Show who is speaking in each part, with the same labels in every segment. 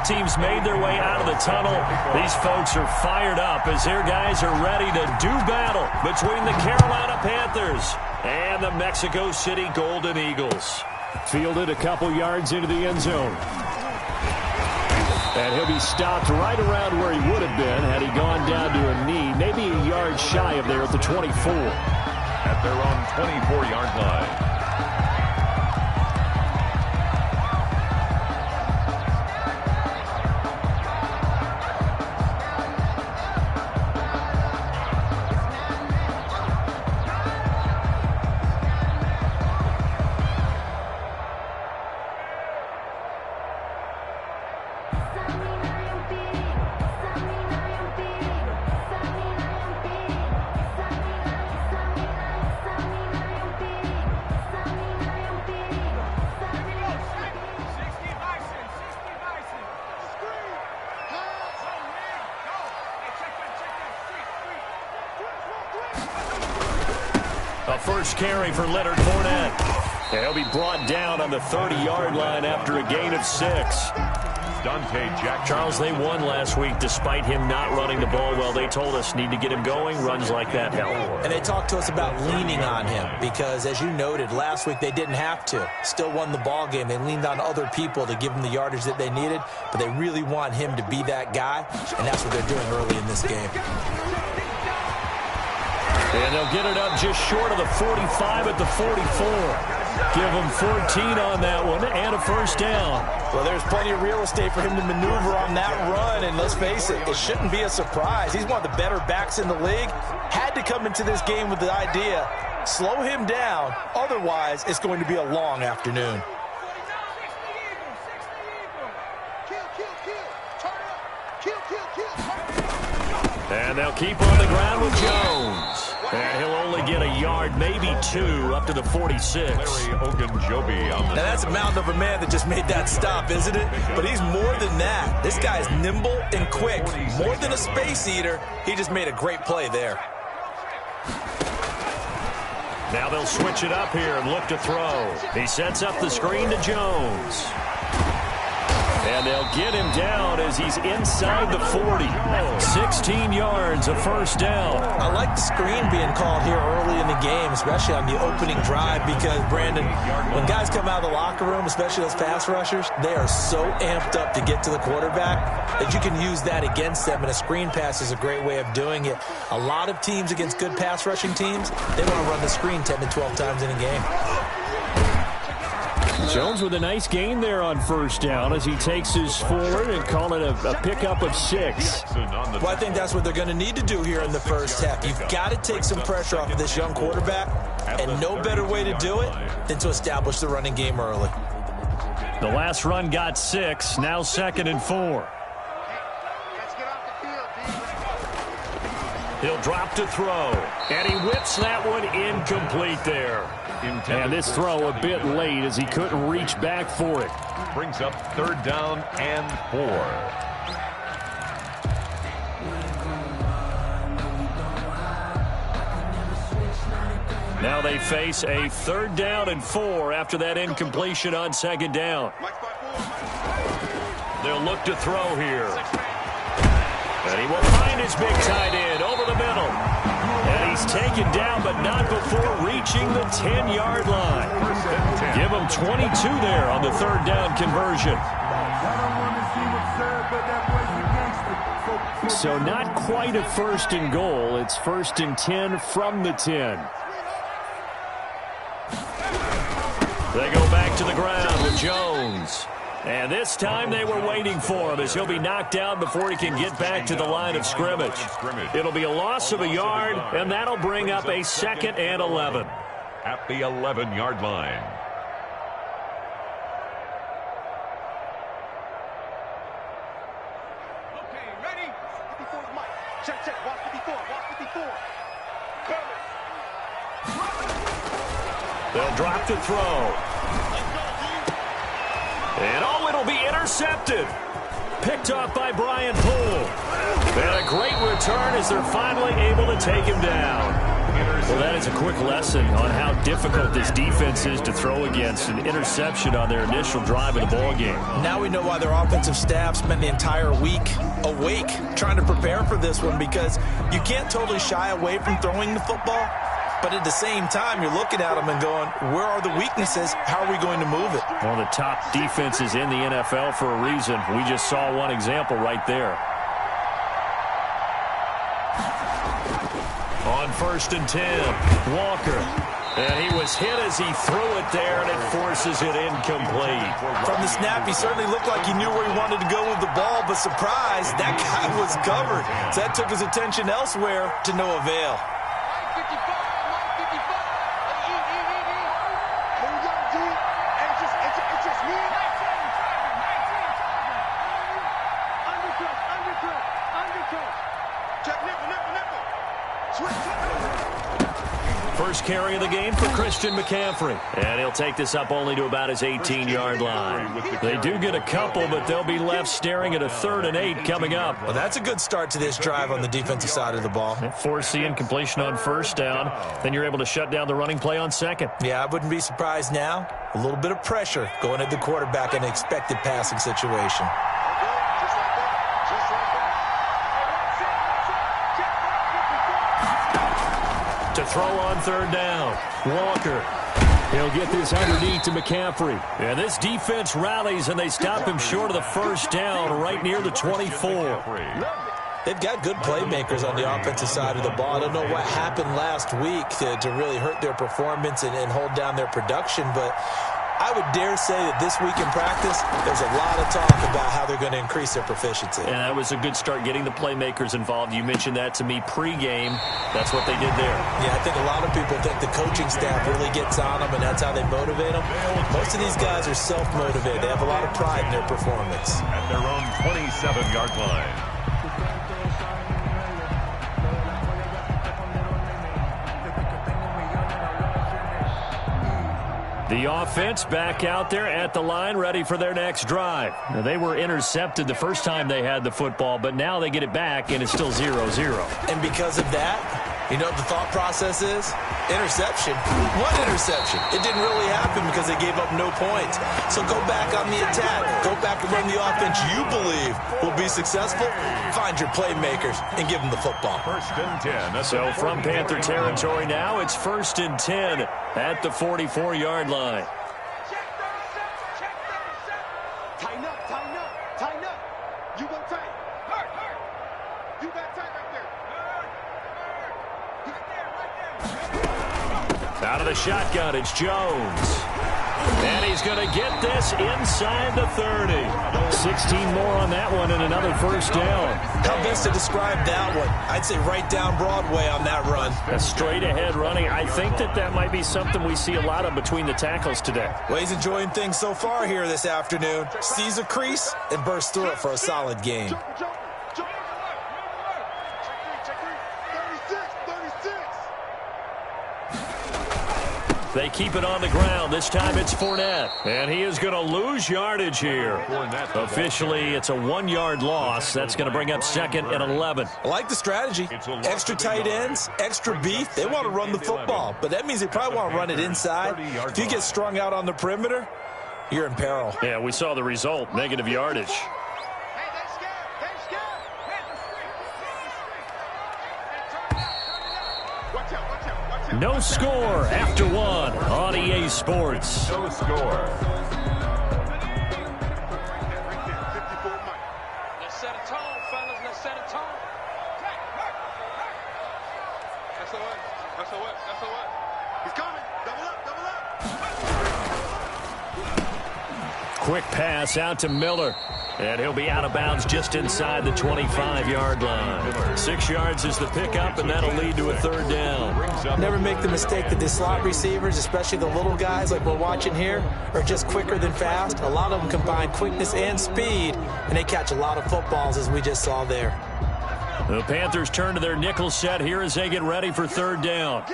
Speaker 1: team's made their way out of the tunnel. These folks are fired up as their guys are ready to do battle between the Carolina Panthers and the Mexico City Golden Eagles.
Speaker 2: Fielded a couple yards into the end zone. And he'll be stopped right around where he would have been had he gone down to a knee, maybe a yard shy of there at the 24.
Speaker 3: At their own 24-yard line.
Speaker 1: First carry for Leonard Fournette. And he'll be brought down on the 30-yard line after a gain of 6.
Speaker 3: Dante Jackson.
Speaker 1: Charles, they won last week despite him not running the ball well. They told us need to get him going. Runs like that help.
Speaker 4: And they talked to us about leaning on him because, as you noted, last week they didn't have to. Still won the ball game. They leaned on other people to give them the yardage that they needed, but they really want him to be that guy, and that's what they're doing early in this game.
Speaker 1: And they'll get it up just short of the 45 at the 44. Give them 14 on that one and a first down.
Speaker 4: Well, there's plenty of real estate for him to maneuver on that run, and let's face it, it shouldn't be a surprise. He's one of the better backs in the league. Had to come into this game with the idea, slow him down, otherwise it's going to be a long afternoon.
Speaker 1: And they'll keep on the ground with Jones. And he'll only get a yard, maybe 2, up to the 46.
Speaker 3: Larry Ogunjobi on the.
Speaker 4: Now that's a mountain of a man that just made that stop, isn't it? But he's more than that. This guy's nimble and quick. More than a space eater, he just made a great play there.
Speaker 1: Now they'll switch it up here and look to throw. He sets up the screen to Jones. And they'll get him down as he's inside the 40. 16 yards, a first down.
Speaker 4: I like the screen being called here early in the game, especially on the opening drive, because, Brandon, when guys come out of the locker room, especially those pass rushers, they are so amped up to get to the quarterback that you can use that against them, and a screen pass is a great way of doing it. A lot of teams against good pass rushing teams, they want to run the screen 10 to 12 times in a game.
Speaker 2: Jones with a nice gain there on first down as he takes his forward and call it a pickup of 6.
Speaker 4: Well, I think that's what they're going to need to do here in the first half. You've got to take some pressure off of this young quarterback, and no better way to do it than to establish the running game early.
Speaker 1: The last run got 6, now 2nd and 4. He'll drop to throw, and he whips that one incomplete there.
Speaker 2: And this throw a bit late as he couldn't reach back for it.
Speaker 3: Brings up 3rd down and 4.
Speaker 1: Now they face a 3rd down and 4 after that incompletion on 2nd down. They'll look to throw here. And he will find his big tight end over the middle. And he's taken down, but not before reaching the 10-yard line. Give him 22 there on the 3rd down conversion.
Speaker 2: So not quite a 1st and goal. It's 1st and 10 from the 10.
Speaker 1: They go back to the ground with Jones. And this time they were waiting for him as he'll be knocked down before he can get back to the line of scrimmage. It'll be a loss of a yard, and that'll bring up a 2nd and 11.
Speaker 3: At the 11-yard line.
Speaker 5: Okay, ready? 54 Mike. Check. Watch 54.
Speaker 1: They'll drop to throw. And it'll be intercepted. Picked off by Brian Poole. And a great return as they're finally able to take him down. Well, that is a quick lesson on how difficult this defense is to throw against. An interception on their initial drive of the ball game.
Speaker 4: Now we know why their offensive staff spent the entire week awake trying to prepare for this one, because you can't totally shy away from throwing the football, but at the same time you're looking at them and going, where are the weaknesses? How are we going to move it?
Speaker 1: One of the top defenses in the NFL for a reason. We just saw one example right there. On 1st and 10, Walker. And he was hit as he threw it there, and it forces it incomplete.
Speaker 4: From the snap, he certainly looked like he knew where he wanted to go with the ball, but surprise, that guy was covered. So that took his attention elsewhere to no avail.
Speaker 1: First carry of the game for Christian McCaffrey. And he'll take this up only to about his 18-yard line. They do get a couple, but they'll be left staring at a 3rd and 8 coming up.
Speaker 4: Well, that's a good start to this drive on the defensive side of the ball.
Speaker 1: Force the incompletion on 1st down. Then you're able to shut down the running play on 2nd.
Speaker 4: Yeah, I wouldn't be surprised now. A little bit of pressure going at the quarterback in an expected passing situation.
Speaker 1: To throw on 3rd down, Walker.
Speaker 2: He'll get this underneath to McCaffrey.
Speaker 1: And this defense rallies, and they stop him short of the 1st down right near the 24.
Speaker 4: They've got good playmakers on the offensive side of the ball. I don't know what happened last week to really hurt their performance and hold down their production, but I would dare say that this week in practice, there's a lot of talk about how they're going to increase their proficiency.
Speaker 1: And that was a good start, getting the playmakers involved. You mentioned that to me pregame. That's what they did there.
Speaker 4: Yeah, I think a lot of people think the coaching staff really gets on them, and that's how they motivate them. Most of these guys are self-motivated. They have a lot of pride in their performance.
Speaker 3: At their own 27-yard line.
Speaker 1: The offense back out there at the line, ready for their next drive. Now, they were intercepted the first time they had the football, but now they get it back, and it's still 0-0.
Speaker 4: And because of that, you know what the thought process is? Interception. One interception. It didn't really happen because they gave up no points. So go back on the attack. Go back and run the offense you believe will be successful. Find your playmakers and give them the football.
Speaker 3: 1st and 10.
Speaker 1: So from Panther territory now, it's 1st and 10 at the 44-yard line.
Speaker 5: Tighten up, tighten up, tighten up. You go tight. You got tight right there.
Speaker 1: Out of the shotgun, it's Jones. And he's going to get this inside the 30.
Speaker 2: 16 more on that one and another 1st down.
Speaker 4: How best to describe that one? I'd say right down Broadway on that run.
Speaker 1: A straight-ahead running. I think that might be something we see a lot of between the tackles today.
Speaker 4: Well, he's enjoying things so far here this afternoon. Sees a crease and bursts through it for a solid game.
Speaker 1: They keep it on the ground. This time it's Fournette. And he is going to lose yardage here. Officially, it's a 1-yard loss. That's going to bring up 2nd and 11.
Speaker 4: I like the strategy. Extra tight ends, extra beef. They want to run the football, but that means they probably want to run it inside. If you get strung out on the perimeter, you're in peril.
Speaker 1: Yeah, we saw the result, negative yardage. No score after 1 on EA Sports.
Speaker 3: No score.
Speaker 5: Let's set a tone, fellas. Let's set a tone. That's a what? That's a what? That's a what? He's coming. Double up, double up.
Speaker 1: Quick pass out to Miller. And he'll be out of bounds just inside the 25-yard line. 6 yards is the pickup, and that'll lead to a 3rd down.
Speaker 4: Never make the mistake that the slot receivers, especially the little guys like we're watching here, are just quicker than fast. A lot of them combine quickness and speed, and they catch a lot of footballs, as we just saw there.
Speaker 1: The Panthers turn to their nickel set here as they get ready for 3rd down.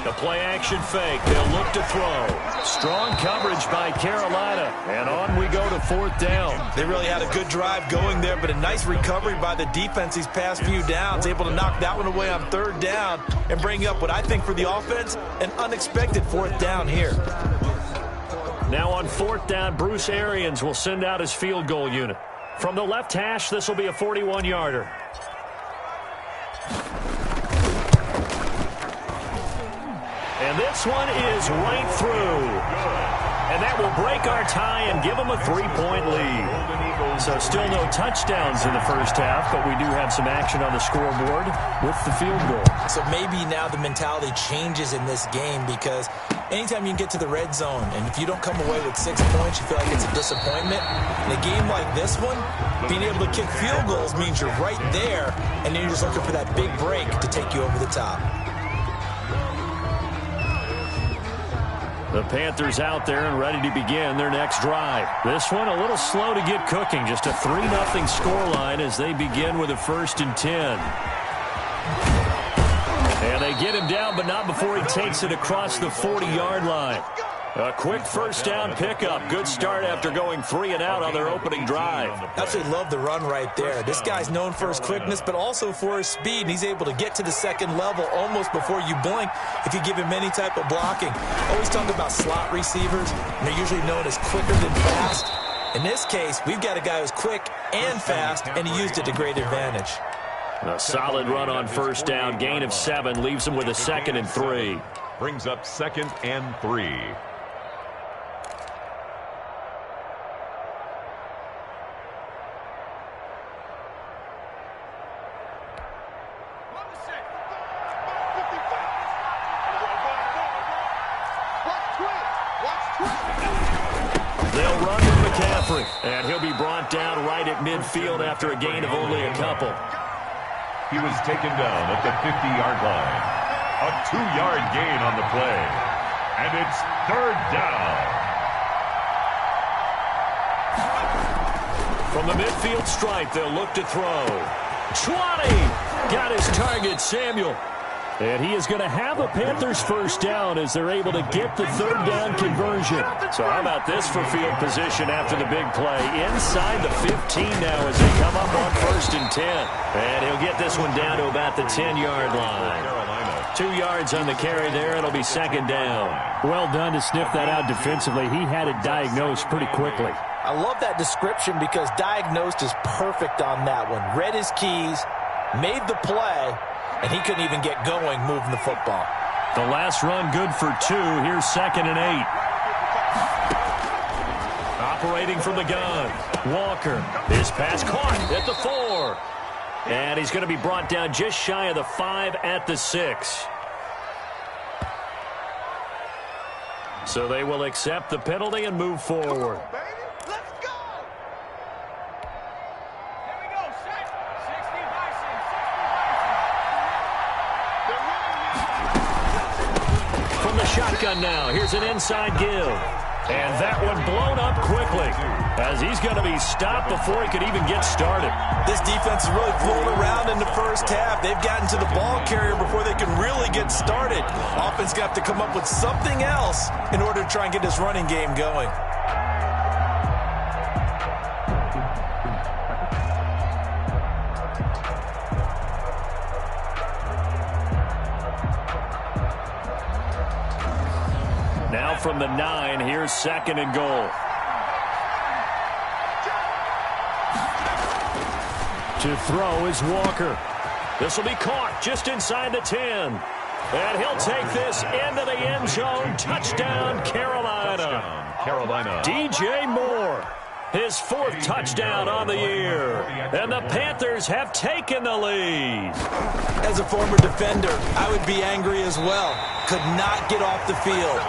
Speaker 1: The play-action fake. They'll look to throw. Strong coverage by Carolina. And on we go to 4th down.
Speaker 4: They really had a good drive going there, but a nice recovery by the defense these past few downs. Able to knock that one away on 3rd down and bring up what I think for the offense, an unexpected 4th down here.
Speaker 1: Now on 4th down, Bruce Arians will send out his field goal unit. From the left hash, this will be a 41-yarder. And this one is right through. And that will break our tie and give them a 3-point lead. So still no touchdowns in the first half, but we do have some action on the scoreboard with the field goal.
Speaker 4: So maybe now the mentality changes in this game, because anytime you can get to the red zone, and if you don't come away with 6 points, you feel like it's a disappointment. In a game like this one, being able to kick field goals means you're right there, and then you're just looking for that big break to take you over the top.
Speaker 1: The Panthers out there and ready to begin their next drive. This one a little slow to get cooking. Just a 3-0 scoreline as they begin with a 1st and 10. And they get him down, but not before he takes it across the 40-yard line. A quick 1st down pickup. Good start after going 3 and out on their opening drive.
Speaker 4: Absolutely love the run right there. This guy's known for his quickness, but also for his speed. And he's able to get to the 2nd level almost before you blink if you give him any type of blocking. Always talk about slot receivers, and they're usually known as quicker than fast. In this case, we've got a guy who's quick and fast, and he used it to great advantage.
Speaker 1: A solid run on 1st down. Gain of 7 leaves him with a 2nd and 3.
Speaker 3: Brings up 2nd and 3.
Speaker 1: They'll run with McCaffrey, and he'll be brought down right at midfield after a gain of only a couple.
Speaker 3: He was taken down at the 50-yard line. A 2-yard gain on the play. And it's 3rd down.
Speaker 1: From the midfield stripe, they'll look to throw. 20! Got his target, Samuel. And he is going to have a Panthers 1st down as they're able to get the 3rd down conversion. So how about this for field position after the big play? Inside the 15 now as they come up on 1st and 10. And he'll get this one down to about the 10-yard line. 2 yards on the carry there. It'll be 2nd down.
Speaker 2: Well done to sniff that out defensively. He had it diagnosed pretty quickly.
Speaker 4: I love that description because diagnosed is perfect on that one. Read his keys, made the play, and he couldn't even get going moving the football.
Speaker 1: The last run good for 2. Here's 2nd and 8. Operating from the gun. Walker. His pass caught at the 4. And he's going to be brought down just shy of the 5 at the 6. So they will accept the penalty and move forward. From the shotgun now, here's an inside give. And that one blown up quickly as he's going to be stopped before he could even get started.
Speaker 4: This defense is really fooling around in the first half. They've gotten to the ball carrier before they can really get started. Offense got to come up with something else in order to try and get this running game going.
Speaker 1: Now from the 9, here's 2nd and goal. To throw is Walker. This will be caught just inside the 10. And he'll take this into the end zone. Touchdown, Carolina.
Speaker 3: Carolina.
Speaker 1: DJ Moore, his 4th touchdown on the year. And the Panthers have taken the lead.
Speaker 4: As a former defender, I would be angry as well. Could not get off the field.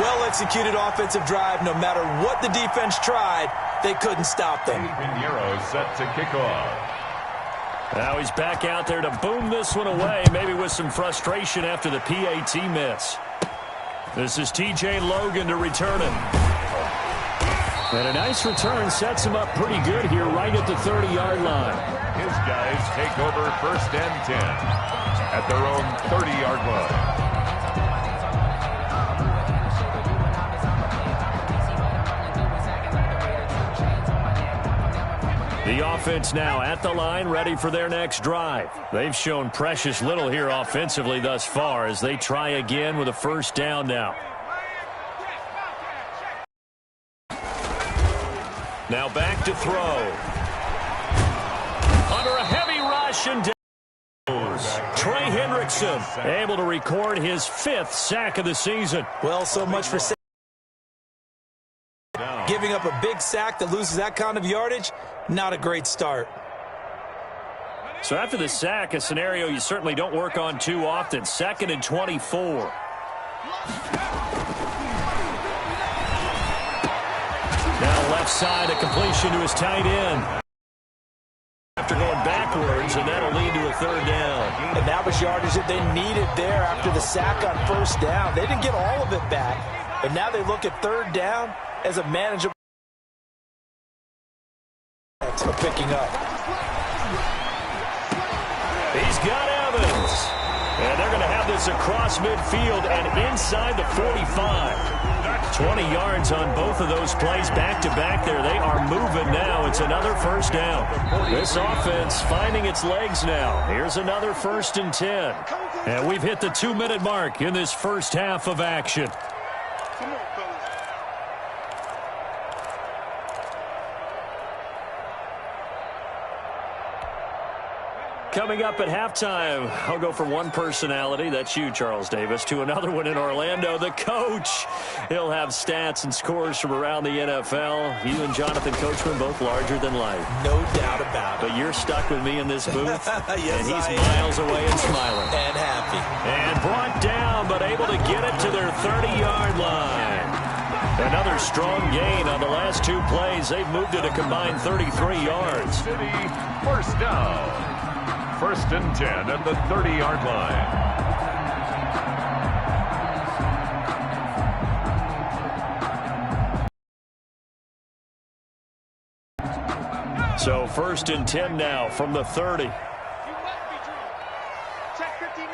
Speaker 4: Well-executed offensive drive. No matter what the defense tried, they couldn't stop them.
Speaker 3: Pinheiro set to kick off.
Speaker 1: Now he's back out there to boom this one away, maybe with some frustration after the PAT miss. This is TJ Logan to return it.
Speaker 2: And a nice return sets him up pretty good here right at the 30-yard line.
Speaker 3: His guys take over 1st and 10 at their own 30-yard line.
Speaker 1: The offense now at the line, ready for their next drive. They've shown precious little here offensively thus far as they try again with a first down now. Now back to throw. Under a heavy rush and down. Trey Hendrickson able to record his 5th sack of the season.
Speaker 4: Well, so much for giving up a big sack that loses that kind of yardage. Not a great start.
Speaker 1: So after the sack, a scenario you certainly don't work on too often. 2nd and 24. Now left side, a completion to his tight end. After going backwards, and that'll lead to a 3rd down.
Speaker 4: And that was yardage that they needed there after the sack on 1st down. They didn't get all of it back, but now they look at 3rd down as a manageable picking up.
Speaker 1: He's got Evans. And they're going to have this across midfield and inside the 45. 20 yards on both of those plays back-to-back there. They are moving now. It's another first down. This offense finding its legs now. Here's another 1st and 10. And we've hit the 2-minute mark in this first half of action. Coming up at halftime, I'll go from one personality, that's you, Charles Davis, to another one in Orlando, the coach. He'll have stats and scores from around the NFL. You and Jonathan Coachman both larger than life.
Speaker 4: No doubt about it.
Speaker 1: But you're stuck with me in this booth,
Speaker 4: yes,
Speaker 1: and he's miles away and smiling.
Speaker 4: And happy.
Speaker 1: And brought down, but able to get it to their 30-yard line. Another strong gain on the last 2 plays. They've moved it a combined 33 yards.
Speaker 3: City, first down. 1st and 10 at the 30-yard line.
Speaker 1: So 1st and 10 now from the 30.
Speaker 5: Check 59.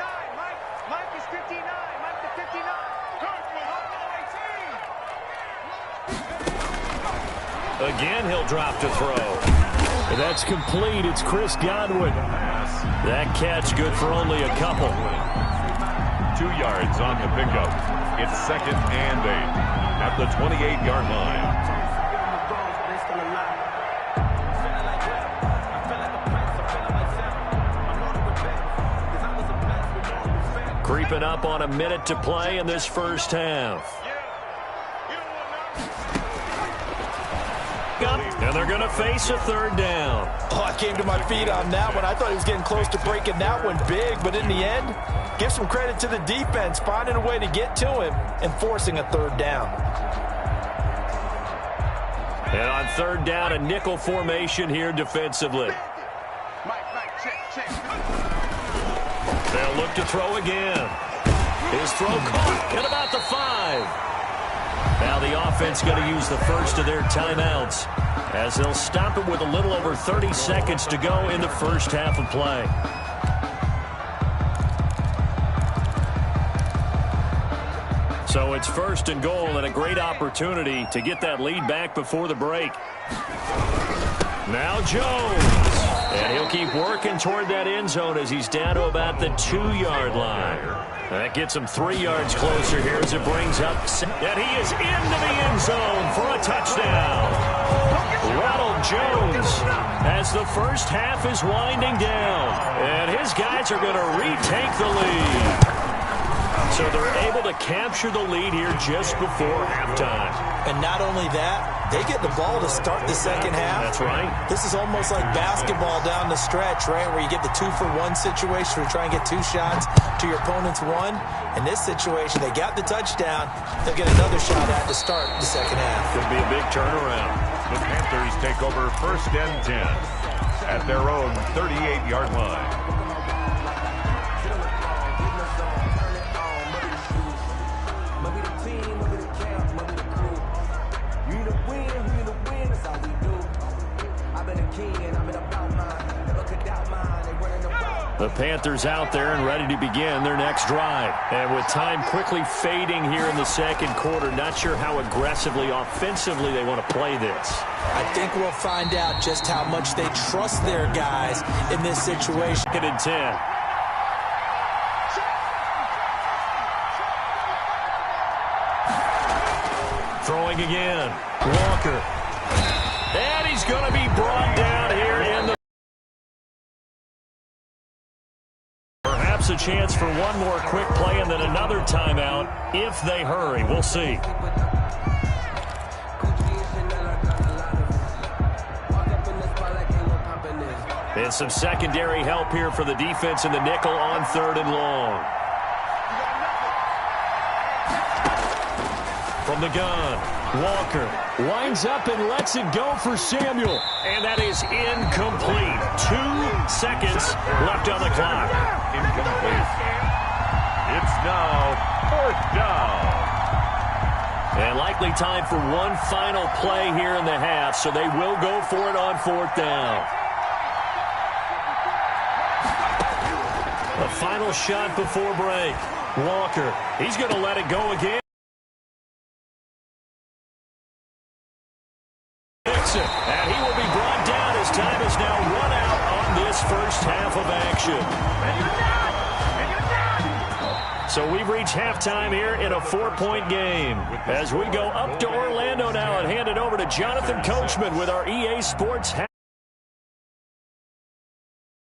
Speaker 5: Mike is 59. Mike to 59.
Speaker 1: Again, he'll drop to throw. That's complete. It's Chris Godwin. That catch good for only a couple.
Speaker 3: 2 yards on the pickup. It's 2nd and 8 at the 28-yard line.
Speaker 1: Creeping up on a minute to play in this first half. And they're going to face a 3rd down.
Speaker 4: Oh, I came to my feet on that one. I thought he was getting close to breaking that one big, but in the end, give some credit to the defense, finding a way to get to him and forcing a 3rd down.
Speaker 1: And on 3rd down, a nickel formation here defensively. They'll look to throw again. His throw caught at about the 5. Now the offense going to use the first of their timeouts as they'll stop it with a little over 30 seconds to go in the first half of play. So it's 1st and goal and a great opportunity to get that lead back before the break. Now Jones. And he'll keep working toward that end zone as he's down to about the 2-yard line. That gets him 3 yards closer here as it brings up. And he is into the end zone for a touchdown. Ronald Jones as the first half is winding down. And his guys are going to retake the lead. So they're able to capture the lead here just before halftime.
Speaker 4: And not only that, they get the ball to start the second half.
Speaker 1: That's right.
Speaker 4: This is almost like basketball down the stretch, right, where you get the 2-for-1 situation where you try and get 2 shots to your opponent's 1. In this situation, they got the touchdown. They'll get another shot at to start the second half.
Speaker 1: Could be a big turnaround.
Speaker 3: The Panthers take over 1st and 10 at their own 38-yard line.
Speaker 1: The Panthers out there and ready to begin their next drive. And with time quickly fading here in the second quarter, not sure how aggressively, offensively they want to play this.
Speaker 4: I think we'll find out just how much they trust their guys in this situation.
Speaker 1: 2nd and 10. Throwing again. Walker. And he's going to be brought down here in the... Perhaps a chance for one more quick play and then another timeout if they hurry. We'll see. And some secondary help here for the defense in the nickel on 3rd and long. From the gun, Walker winds up and lets it go for Samuel. And that is incomplete. 2 seconds left on the clock.
Speaker 3: Incomplete. It's now 4th down.
Speaker 1: And likely time for one final play here in the half, so they will go for it on 4th down. A final shot before break. Walker, he's going to let it go again. And he will be brought down as time is now run out on this first half of action. So we've reached halftime here in a 4-point game. As we go up to Orlando now and hand it over to Jonathan Coachman with our EA Sports